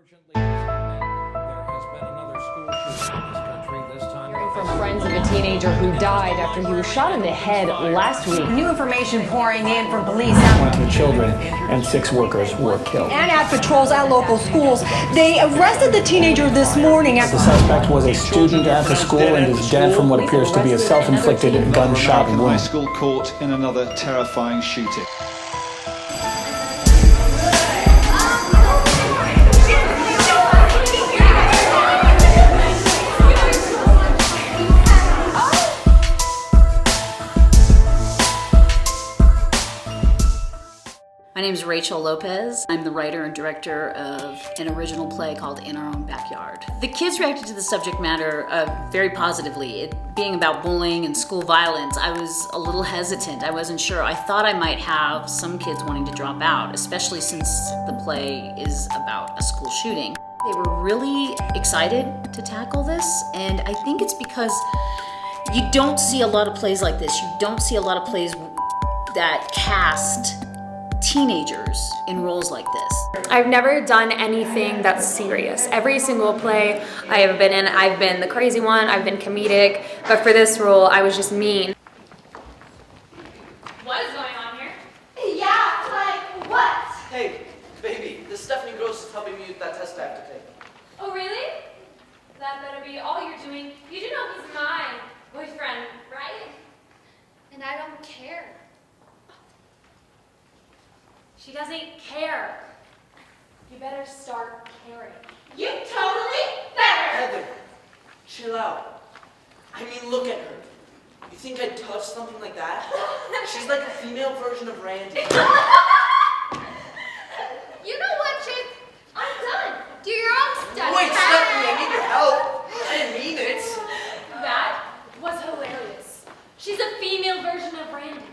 Urgently this morning, there has been another school shooting in this country, this time From friends of a teenager who died after he was shot in the head last week. New information pouring in from police. 20 children and 6 workers were killed. And at patrols at local schools, they arrested the teenager this morning. The suspect was a student at the school and is dead from what appears to be a self-inflicted gunshot wound. High school caught in another terrifying shooting. My name is Rachel Lopez. I'm the writer and director of an original play called In Our Own Backyard. The kids reacted to the subject matter very positively. It being about bullying and school violence, I was a little hesitant. I wasn't sure. I thought I might have some kids wanting to drop out, especially since the play is about a school shooting. They were really excited to tackle this, and I think it's because you don't see a lot of plays like this. You don't see a lot of plays that cast teenagers in roles like this. I've never done anything that's serious. Every single play I have been in, I've been the crazy one, I've been comedic, but for this role, I was just mean. What is going on here? Yeah, like what? Hey, baby, this Stephanie Gross is helping me with that test I have to take. Oh, really? That better be all you're doing. You do know he's my boyfriend, right? And I don't care. She doesn't care. You better start caring. You totally better! Heather, chill out. I mean, look at her. You think I'd touch something like that? She's like a female version of Randy. You know what, chick? I'm done. Do your own stuff. Wait, Stephanie, I need your help. I didn't mean it. That was hilarious. She's a female version of Randy.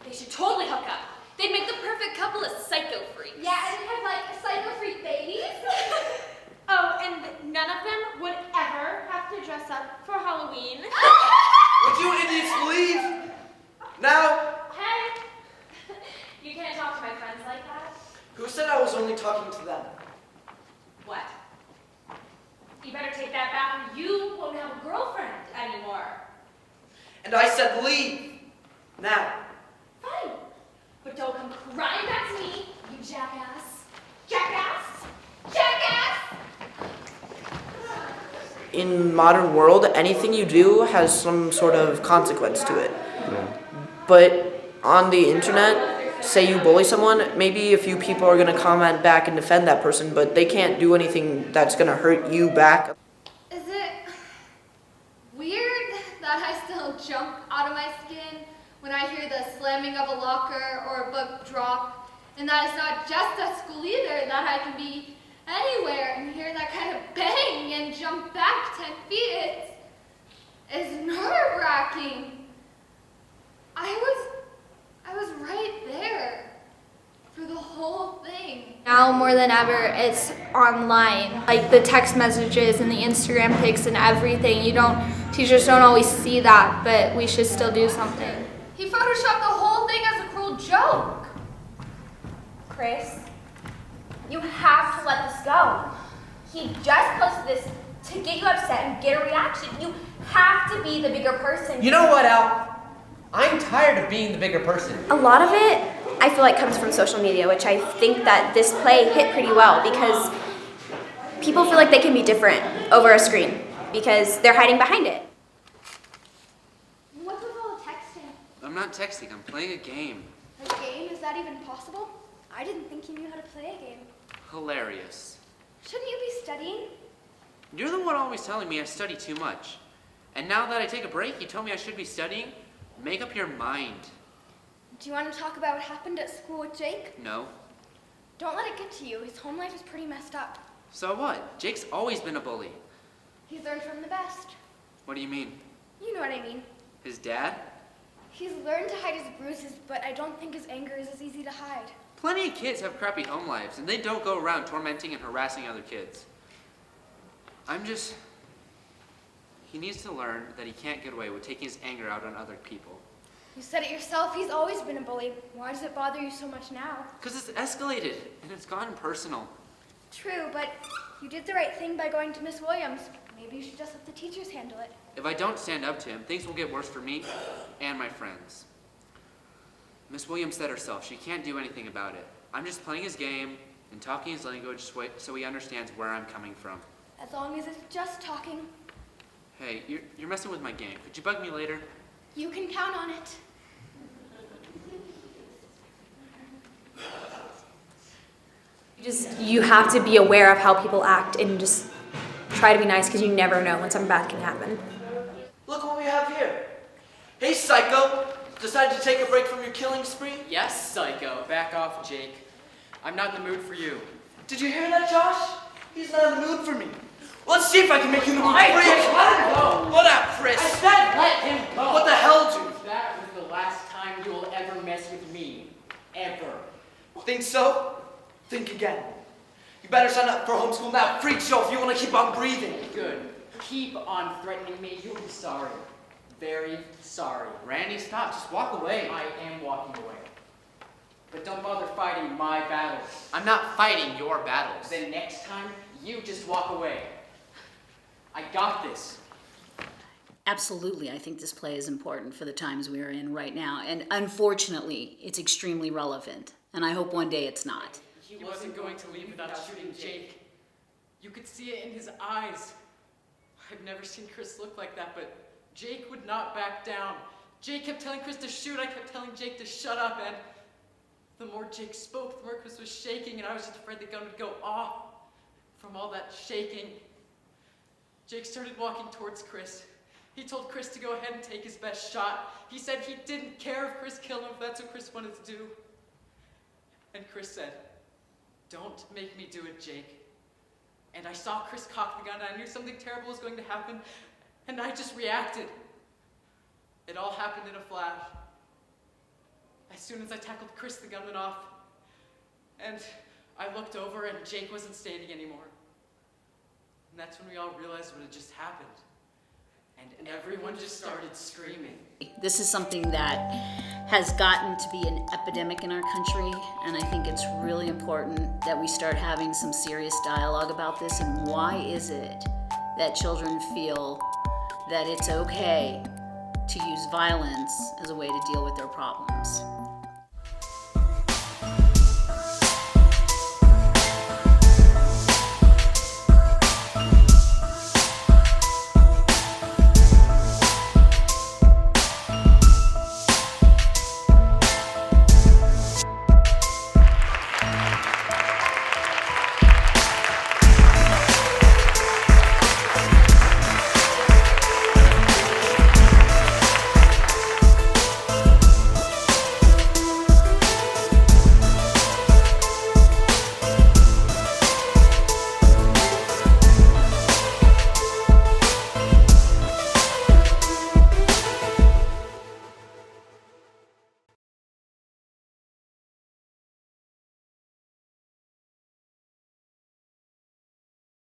They should totally hook up. They'd make the perfect couple of psycho freaks. Yeah, and have like psycho freak babies. Oh, and none of them would ever have to dress up for Halloween. Would you idiots leave? Now? Hey, you can't talk to my friends like that. Who said I was only talking to them? What? You better take that back or you won't have a girlfriend anymore. And I said leave. Now. Fine. But don't come crying back to me, you jackass. Jackass! Jackass! In modern world, anything you do has some sort of consequence to it. But on the internet, say you bully someone, maybe a few people are gonna comment back and defend that person, but they can't do anything that's gonna hurt you back. Is it weird that I still jump out of my skin when I hear the slamming of a locker or a book drop, and that it's not just at school either, that I can be anywhere and hear that kind of bang and jump back 10 feet? It's nerve-wracking. I was right there for the whole thing. Now more than ever, it's online. Like the text messages and the Instagram pics and everything. Teachers don't always see that, but we should still do something. He photoshopped the whole thing as a cruel joke. Chris, you have to let this go. He just posted this to get you upset and get a reaction. You have to be the bigger person. You know what, Al? I'm tired of being the bigger person. A lot of it, I feel like, comes from social media, which I think that this play hit pretty well because people feel like they can be different over a screen because they're hiding behind it. What's with all the texting? I'm not texting, I'm playing a game. A game? Is that even possible? I didn't think you knew how to play a game. Hilarious. Shouldn't you be studying? You're the one always telling me I study too much. And now that I take a break, you tell me I should be studying? Make up your mind. Do you want to talk about what happened at school with Jake? No. Don't let it get to you. His home life is pretty messed up. So what? Jake's always been a bully. He's learned from the best. What do you mean? You know what I mean. His dad? He's learned to hide his bruises, but I don't think his anger is as easy to hide. Plenty of kids have crappy home lives, and they don't go around tormenting and harassing other kids. He needs to learn that he can't get away with taking his anger out on other people. You said it yourself, he's always been a bully. Why does it bother you so much now? Because it's escalated, and it's gotten personal. True, but you did the right thing by going to Miss Williams. Maybe you should just let the teachers handle it. If I don't stand up to him, things will get worse for me and my friends. Miss Williams said herself, she can't do anything about it. I'm just playing his game and talking his language so he understands where I'm coming from. As long as it's just talking, Hey, you're messing with my game. Could you bug me later? you can count on it. You have to be aware of how people act and just try to be nice because you never know when something bad can happen. Look what we have here. Hey, Psycho. Decided to take a break from your killing spree? Yes, Psycho. Back off, Jake. I'm not in the mood for you. Did you hear that, Josh? He's not in the mood for me. Let's see if I can make you in the mood Hey, for Jake, you. let him go. What up, Chris? I said let him go. What the hell, dude? That was the last time you will ever mess with me. Ever. Think so? Think again. You better sign up for homeschool now, freak show, if you want to keep on breathing. Good. Keep on threatening me. You'll be sorry. Very sorry. Randy, stop. Just walk away. I am walking away. But don't bother fighting my battles. I'm not fighting your battles. Then next time, you just walk away. I got this. Absolutely, I think this play is important for the times we are in right now, and unfortunately, it's extremely relevant, and I hope one day it's not. He wasn't going to leave without shooting Jake. You could see it in his eyes. I've never seen Chris look like that, but Jake would not back down. Jake kept telling Chris to shoot, I kept telling Jake to shut up, and the more Jake spoke, the more Chris was shaking, and I was just afraid the gun would go off from all that shaking. Jake started walking towards Chris. He told Chris to go ahead and take his best shot. He said he didn't care if Chris killed him, if that's what Chris wanted to do. And Chris said, "Don't make me do it, Jake." And I saw Chris cock the gun, and I knew something terrible was going to happen, and I just reacted. It all happened in a flash. As soon as I tackled Chris, the gun went off, and I looked over, and Jake wasn't standing anymore. And that's when we all realized what had just happened. And everyone just started screaming. This is something that has gotten to be an epidemic in our country, and I think it's really important that we start having some serious dialogue about this. And why is it that children feel that it's okay to use violence as a way to deal with their problems?